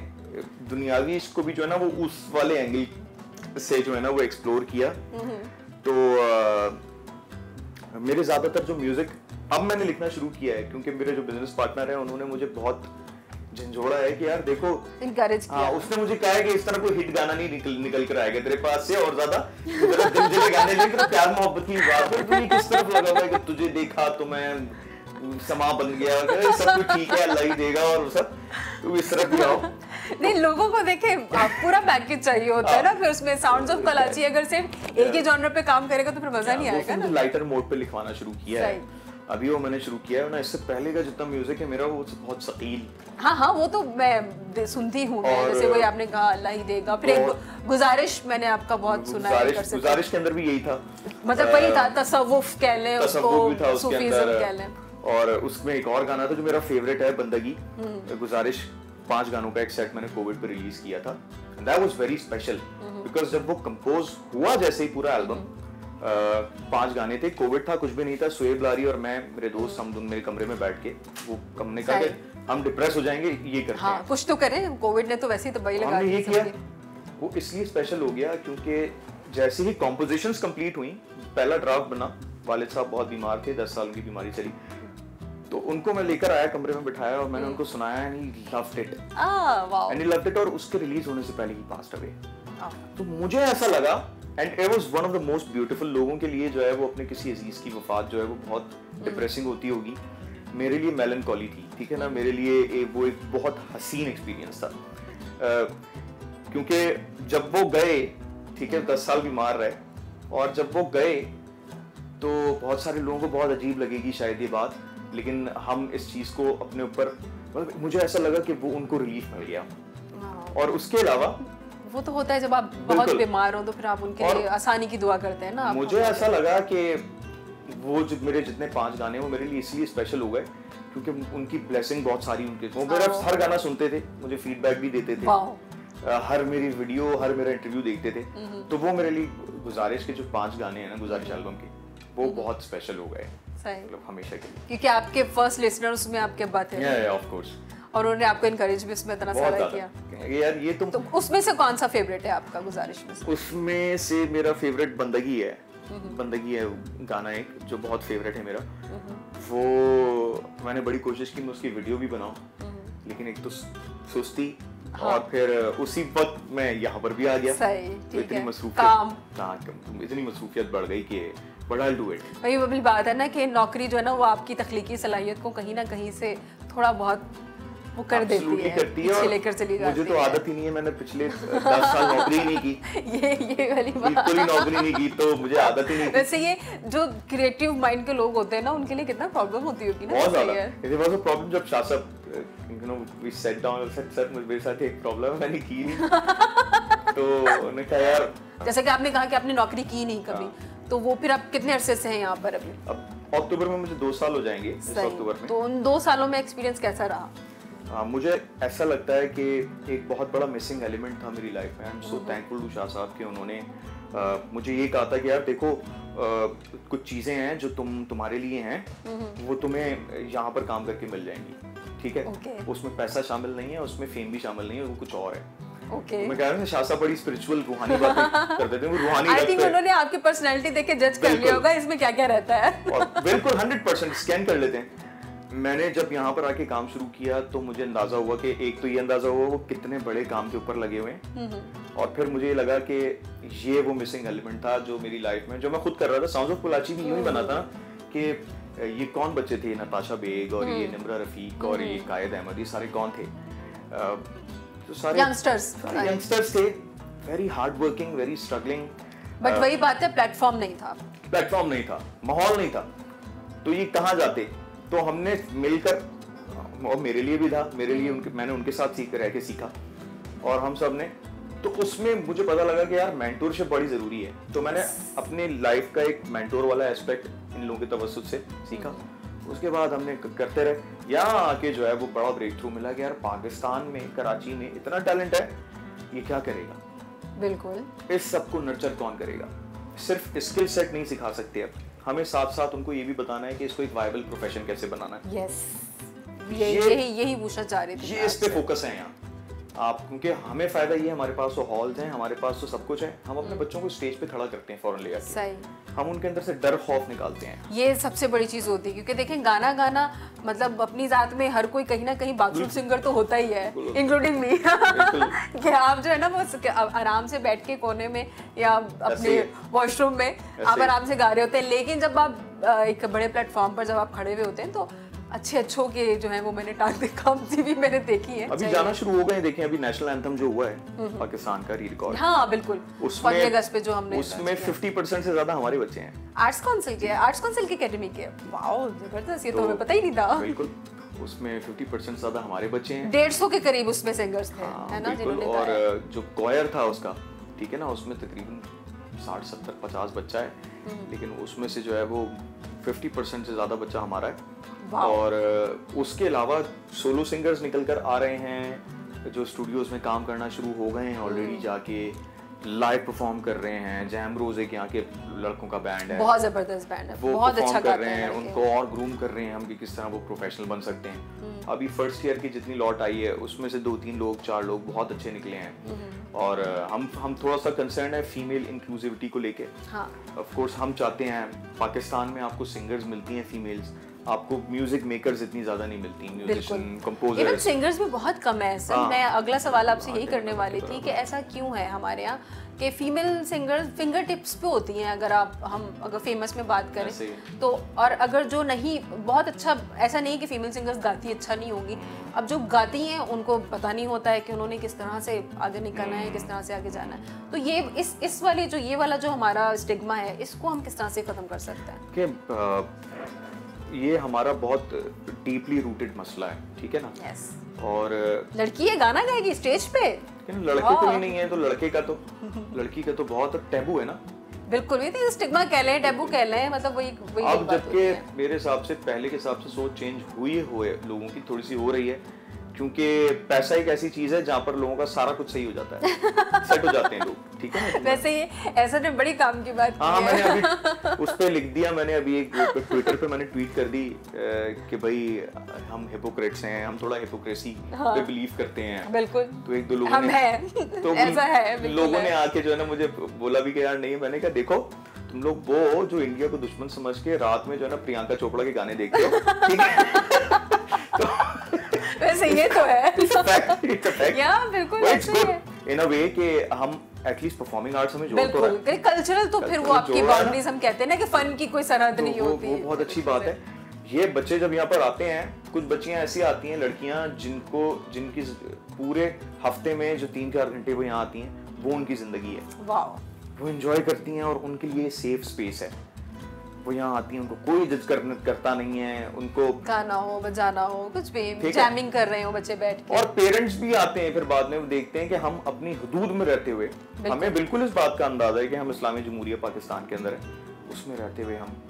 दुनियावी इश्क को भी जो है ना वो उस वाले एंगल से जो है ना वो एक्सप्लोर किया। तो मेरे ज्यादातर जो म्यूजिक अब मैंने लिखना शुरू किया है, क्योंकि मेरे जो बिजनेस पार्टनर हैं उन्होंने मुझे बहुत झंझोड़ा है कि यार देखो, इनकरेज किया। हाँ, उसने मुझे कहा है कि इस तरह कोई हिट गाना नहीं निकल कर आएगा तेरे पास से, और ज्यादा दिल गाने लेकर प्यार मोहब्बत की बात है, तुझे किस तरफ लगा हुआ है कि तुझे देखा तो मैं समा बन गया, सब कुछ ठीक है, अल्लाह ही देगा और सब, तू इस तरफ भी आओ। नहीं, लोगों को देखे पूरा पैकेज चाहिए होता है ना, फिर उसमें साउंड्स ऑफ कलाची अगर सिर्फ एक ही जॉनर पे काम करेगा तो फिर मजा नहीं आएगा ना। लाइटर मोड पे लिखवाना शुरू किया है अभी, वो मैंने शुरू किया है ना, इससे पहले का जितना म्यूजिक है मेरा वो बहुत सकील। हाँ, वो तो मैं सुनती हूँ, जैसे वही आपने कहा अल्लाह ही देगा, फिर एक गुजारिश मैंने आपका बहुत सुना है। गुजारिश के अंदर भी यही था, मतलब वही था, तसव्वुफ कह लें उसको, सूफीज़्म कह लें। और उसमें एक और गाना था जो मेरा फेवरेट है, बंदगी। गुजारिश 5 गानों का एक सेट मैंने कोविड पे रिलीज किया था, that was very special because जब वो कंपोज हुआ, जैसे ही पूरा एल्बम 5 गाने थे, कोविड था, कुछ भी नहीं था, सुएब लारी और मैं, मेरे दोस्त, हम दोनों मेरे कमरे में बैठ के वो हमने कहा कि हम डिप्रेस हो जाएंगे, ये करते हैं, कुछ तो करें, कोविड ने तो वैसे ही तबाही लगा दी। ये किया, वो इसलिए स्पेशल हो गया क्योंकि जैसे ही कॉम्पोजिशंस कंप्लीट हुई, पहला ड्राफ्ट बना, वालिद साहब बहुत बीमार थे, 10 साल की बीमारी चली, तो उनको मैं लेकर आया, कमरे में बिठाया और मैंने उनको सुनाया, and he loved it, and he loved it, और उसके रिलीज होने से पहले ही पास्ड अवे। तो मुझे ऐसा लगा, and it was one of the most beautiful, लोगों के लिए जो है वो अपने किसी अजीज की वफात जो है वो बहुत डिप्रेसिंग होती होगी, मेरे लिए मेलनकॉली थी, ठीक है ना, मेरे लिए वो एक बहुत हसीन एक्सपीरियंस था, क्योंकि जब वो गए, ठीक है, 10 साल बीमार रहे, और जब वो गए तो बहुत सारे लोगों को बहुत अजीब लगेगी शायद ये बात, लेकिन हम इस चीज को अपने ऊपर, मुझे ऐसा लगा कि वो उनको रिलीफ मिल गया। और उसके अलावा वो तो होता है जब आप बहुत बीमार हो तो फिर आप उनके लिए आसानी की दुआ करते हैं ना। मुझे ऐसा लगा कि वो जो मेरे जितने 5 गाने वो मेरे लिए इसलिए स्पेशल हो गए क्योंकि उनकी ब्लेसिंग बहुत सारी उनके, वो मेरा हर गाना सुनते थे, मुझे फीडबैक भी देते थे, हर मेरी वीडियो, हर मेरा इंटरव्यू देखते थे, तो वो मेरे लिए गुजारिश के जो 5 गाने हैं ना, गुजारिश एल्बम के, वो बहुत स्पेशल हो गए, मतलब हमेशा के लिए, क्योंकि आपके फर्स्ट लिसनर उसमें आपके बात है, ऑफ कोर्स, और उन्होंने आपको एनकरेज भी उसमें इतना सारा किया। यार ये तो उसमें से कौन सा फेवरेट है आपका गुजारिश में से? उसमें से मेरा फेवरेट बंदगी है, बंदगी है गाना एक जो बहुत फेवरेट है मेरा, वो मैंने बड़ी कोशिश की मैं उसकी वीडियो भी बनाऊं, लेकिन एक तो सुस्ती, और फिर उसी वक्त मैं यहाँ पर भी आ गया, तो इतनी मसरूफियत बढ़ गई कि बट आई डू इट। वही वाली बात है ना कि नौकरी जो है ना वो आपकी तख्लीकी सलाहियत को कहीं ना कहीं से थोड़ा बहुत वो कर देती है, करती है, पीछे लेकर चली जाती है। मुझे तो आदत ही नहीं है, मैंने पिछले 10 साल नौकरी ही नहीं की। ये वाली बात, बिल्कुल ही नौकरी नहीं की, तो मुझे आदत ही नहीं थी। वैसे ये जो क्रिएटिव माइंड के लोग होते हैं ना, उनके लिए कितना प्रॉब्लम होती होगी ना। बहुत ज्यादा। इट वाज अ प्रॉब्लम जब शाह साहब वी सेट डाउन और सेट सर मेरे साथ एक प्रॉब्लम है, मैंने की नहीं। तो उन्होंने कहा यार, जैसे कि आपने कहा कि आपने नौकरी की नहीं कभी, तो वो फिर आप कितने अरसे से हैं यहाँ पर अभी? अब अक्टूबर में मुझे 2 साल हो जाएंगे, इस अक्टूबर में। तो उन 2 सालों में एक्सपीरियंस कैसा रहा? मुझे ऐसा लगता है कि एक बहुत बड़ा मिसिंग एलिमेंट था मेरी लाइफ में। I am so thankful to Shah साहब कि उन्होंने मुझे ये कहा था कि यार देखो, कुछ चीज़ें हैं जो तुम्हारे लिए हैं, वो तुम्हें यहाँ पर काम करके मिल जाएंगी, ठीक है? उसमें पैसा शामिल नहीं है, उसमें फेम भी शामिल नहीं है, वो कुछ और है। मैं कह रहा हूँ शाह साहब बड़ी स्पिरिचुअल रूहानी बातें करते थे, वो रूहानी आई थिंक उन्होंने आपकी पर्सनैलिटी देख के जज कर लिया होगा इसमें क्या क्या रहता है। और बिल्कुल 100% स्कैन कर लेते हैं। मैंने जब यहाँ पर आके काम शुरू किया तो मुझे अंदाजा हुआ कि एक तो ये अंदाजा हुआ वो कितने बड़े काम के ऊपर लगे हुए हैं, और फिर मुझे लगा कि ये वो मिसिंग एलिमेंट था जो मेरी लाइफ में, जो मैं खुद कर रहा था। साउंड्स ऑफ पोलाची भी यूं ही बना था कि ये कौन बच्चे थे, नताशा बेग और ये निम्रा रफीक और ये कायद अहमद, ये सारे कौन थे? तो सारे यंगस्टर्स थे, very hard working, very struggling. But वही बात है, प्लेटफॉर्म नहीं था, माहौल नहीं था, तो ये कहाँ जाते? तो हमने मिलकर, और मेरे लिए भी था, मेरे लिए मैंने उनके साथ रह के सीखा, और हम सब ने, तो उसमें मुझे पता लगा कि यार मेंटोरशिप बड़ी जरूरी है। तो मैंने अपने लाइफ का एक मेंटोर वाला एस्पेक्ट इन लोगों के तवज्जुह से सीखा। उसके बाद हमने करते रहे, यहाँ आके जो है वो बड़ा ब्रेक थ्रू मिला कि यार पाकिस्तान में, कराची में इतना टैलेंट है, ये क्या करेगा? बिल्कुल, इस सब को नर्चर कौन करेगा? सिर्फ स्किल सेट नहीं सिखा सकते, अब हमें साथ साथ उनको ये भी बताना है कि इसको एक वायबल प्रोफेशन कैसे बनाना है। यस, यही पूछना चाह रही थी। ये इस पे फोकस है यहाँ आप, क्योंकि हमें फायदा ये, हमारे पास तो हॉल्स हैं, हमारे पास तो सब कुछ है, हम अपने बच्चों को स्टेज पे खड़ा करते हैं फौरन ले आके। सही, हम उनके अंदर से डर खौफ निकालते हैं। ये सबसे बड़ी चीज होती है, क्योंकि देखें गाना मतलब अपनी जात में हर कोई कहीं ना कहीं बाथरूम सिंगर तो होता ही है, इंक्लूडिंग मी। कि आप जो है ना वो आराम से बैठ के कोने में या अपने वॉशरूम में आप आराम से गा रहे होते हैं, लेकिन जब आप एक बड़े प्लेटफॉर्म पर जब आप खड़े हुए होते हैं तो अच्छे के जो है वो मैंने टांग भी मैंने देखी है। अभी जाना शुरू हो गए, देखें अभी नेशनल एंथम जो हुआ है पाकिस्तान का री-रिकॉर्ड, हाँ बिल्कुल, उसमें जो हमने उसमें 50% से ज्यादा हमारे बच्चे हैं। आर्ट्स काउंसिल की एकेडमी के। वाओ, जबरदस्त, ये तो हमें पता ही नहीं था। बिल्कुल, उसमें 50% से ज्यादा हमारे बच्चे हैं। 150 के करीब उसमें सिंगर्स थे, है ना, जिन्होंने गाया। और जो कोयर था उसका, ठीक है ना, उसमें तकरीबन 60, 70, 50 बच्चा है, लेकिन उसमें से जो है वो 50% से ज्यादा बच्चा हमारा है। और उसके अलावा सोलो सिंगर्स निकल कर आ रहे हैं जो स्टूडियोज में काम करना शुरू हो गए हैं ऑलरेडी, जाके लाइव परफॉर्म कर रहे हैं। जैम रोज एक यहाँ के लड़कों का बैंड है, बहुत जबरदस्त बैंड है, वो बहुत अच्छा कर रहे हैं, उनको और ग्रूम कर रहे हैं हम कि किस तरह वो प्रोफेशनल बन सकते हैं। अभी फर्स्ट ईयर की जितनी लॉट आई है उसमें से 2-3 लोग 4 लोग बहुत अच्छे निकले हैं। और हम थोड़ा सा कंसर्न है फीमेल इंक्लूसिविटी को लेके। ऑफ कोर्स हम चाहते हैं, पाकिस्तान में आपको सिंगर्स मिलती हैं फीमेल्स, आपको म्यूजिक मेकर्स इतनी ज्यादा नहीं मिलती, म्यूजिशियन, कंपोजर, इवन सिंगर्स भी बहुत कम है सर। मैं अगला सवाल आपसे यही करने वाली थी कि ऐसा क्यों है हमारे यहाँ कि फीमेल सिंगर्स फिंगर टिप्स पे होती हैं। अगर फेमस में बात करें तो, और अगर जो नहीं बहुत अच्छा, ऐसा नहीं कि फीमेल सिंगर्स गाती अच्छा नहीं होंगी, अब जो गाती हैं उनको पता नहीं होता है कि उन्होंने किस तरह से आगे निकलना है, किस तरह से आगे जाना है। तो ये इस वाली ये वाला जो हमारा स्टिग्मा है, इसको हम किस तरह से खत्म कर सकते हैं? कि ये हमारा बहुत डीपली रूटेड मसला है, ठीक है ना। yes. और लड़की ये गाना गाएगी स्टेज पे, लड़के को ही नहीं है तो लड़की का तो बहुत टैबू है ना। बिल्कुल, भी तो स्टिग्मा कह लें, टैबू कह लें, मतलब वही अब जबकि मेरे हिसाब से पहले के हिसाब से सोच चेंज हुई लोगों की थोड़ी सी हो रही है, क्योंकि पैसा एक ऐसी चीज है जहाँ पर लोगों का सारा कुछ सही हो जाता है, सेट हो जाते हैं लोग, ठीक है ना। वैसे ये ऐसा ने बड़ी काम की बात की है। मैंने अभी उस पे लिख दिया, मैंने अभी एक ट्विटर पे मैंने ट्वीट कर दी कि भाई हम हिपोक्रेट्स हैं, हम थोड़ा हिपोक्रेसी पे बिलीव करते हैं। बिल्कुल, तो एक दो लोगों ने ऐसा है, लोगों ने आके जो है ना मुझे बोला भी कि यार नहीं, मैंने कहा देखो तुम लोग वो जो इंडिया को दुश्मन समझ के रात में जो है ना प्रियंका चोपड़ा के गाने देखते हो, ठीक है। वैसे ये तो है, it's a fact. या बिल्कुल ऐसे है in a way कि हम एटलीस्ट परफॉर्मिंग आर्ट्स हमें जोड़ तो कल्चरल, तो फिर वो आपकी बाउंड्रीज हम कहते हैं ना कि फन की कोई सरहद नहीं होती, वो बहुत अच्छी बात है। ये बच्चे जब यहाँ पर आते हैं, कुछ बच्चियां ऐसी आती हैं, लड़कियां जिनकी पूरे हफ्ते में जो 3-4 घंटे वो यहाँ आती हैं, वो उनकी जिंदगी है। वाह। वो एंजॉय करती हैं और उनके लिए सेफ स्पेस है। वो यहाँ आती हैं, उनको कोई जज करता नहीं है, उनको गाना हो, बजाना हो, कुछ भी जैमिंग कर रहे हो बच्चे बैठ के। और पेरेंट्स भी आते हैं फिर बाद में, वो देखते हैं कि हम अपनी हुदूद में रहते हुए, हमें बिल्कुल इस बात का अंदाजा है कि हम इस्लामी जमहूरिया पाकिस्तान के अंदर है, उसमें रहते हुए हम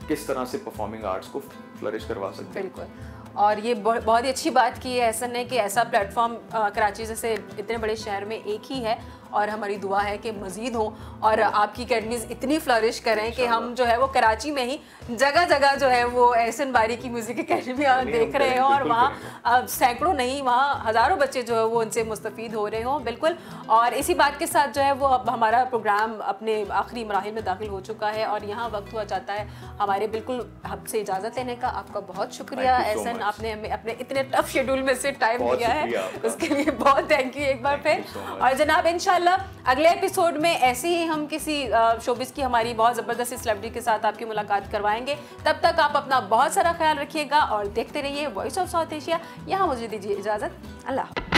किस तरह से परफॉर्मिंग आर्ट्स को फ्लरिश करवा सकते हैं। बिल्कुल। और ये बहुत ही अच्छी बात की है ऐसा नहीं कि ऐसा प्लेटफॉर्म कराची जैसे इतने बड़े शहर में एक ही है, और हमारी दुआ है कि मज़ीद हो और आपकी अकेडमीज इतनी फ्लरिश करें कि हम जो है वो कराची में ही जगह जगह जो है वो एहसन बारी की म्यूज़िक अकेडमी देख रहे हो, और वहाँ सैकड़ों नहीं, वहाँ हज़ारों बच्चे जो है वो उनसे मुस्तफ़ीद हो रहे हों। बिल्कुल। और इसी बात के साथ जो है वो अब हमारा प्रोग्राम अपने आखिरी मराहिल में दाखिल हो चुका है और यहाँ वक्त हुआ जाता है हमारे बिल्कुल हमसे इजाज़त लेने का। आपका बहुत शुक्रिया एहसन, आपने हमें अपने इतने टफ शेड्यूल में से टाइम दिया है, उसके लिए बहुत थैंक यू एक बार फिर। और जनाब इंशाल्लाह अगले एपिसोड में ऐसे ही हम किसी शोबिस की हमारी बहुत ज़बरदस्त सेलिब्रिटी के साथ आपकी मुलाकात करवाएंगे। तब तक आप अपना बहुत सारा ख्याल रखिएगा और देखते रहिए वॉइस ऑफ साउथ एशिया। यहाँ मुझे दीजिए इजाज़त। अल्लाह।